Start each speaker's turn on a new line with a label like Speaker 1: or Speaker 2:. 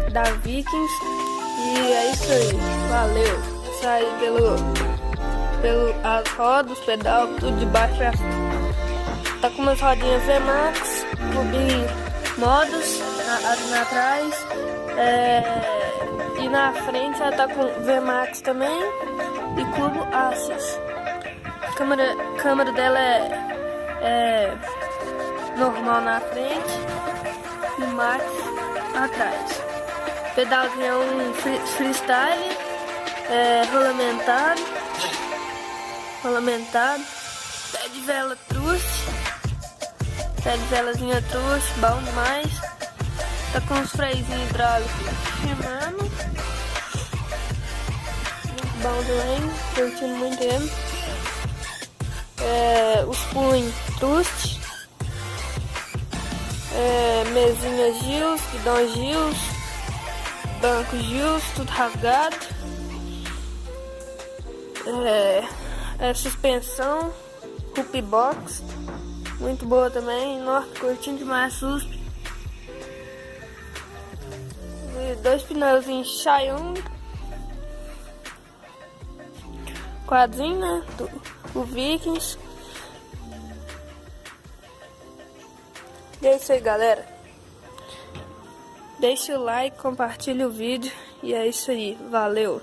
Speaker 1: da Vikings. E é isso aí, valeu. Sai pelo as rodas, os pedal, tudo de baixo pra cima. Tá com umas rodinhas VMAX, clubinho modos na trás. E na frente ela tá com VMAX também e cubo Axis. A câmera dela é normal na frente e Max atrás. O pedalzinho é um freestyle, rolamentado, pé de vela truste, pé de velazinha truste, bom demais. Tá com os freizinhos hidráulicos firmando, muito bom também, curtindo muito ele. Os punhos truste, mesinha Gils, guidão Gils, banco Gils, tudo rasgado. Suspensão Hoop Box, muito boa também. Nossa, curtindo demais suspe. 2 pneuzinhos Xiaomi, quadrinho, né, o Vikings. E é isso aí, galera. Deixa o like, compartilha o vídeo. E é isso aí, valeu.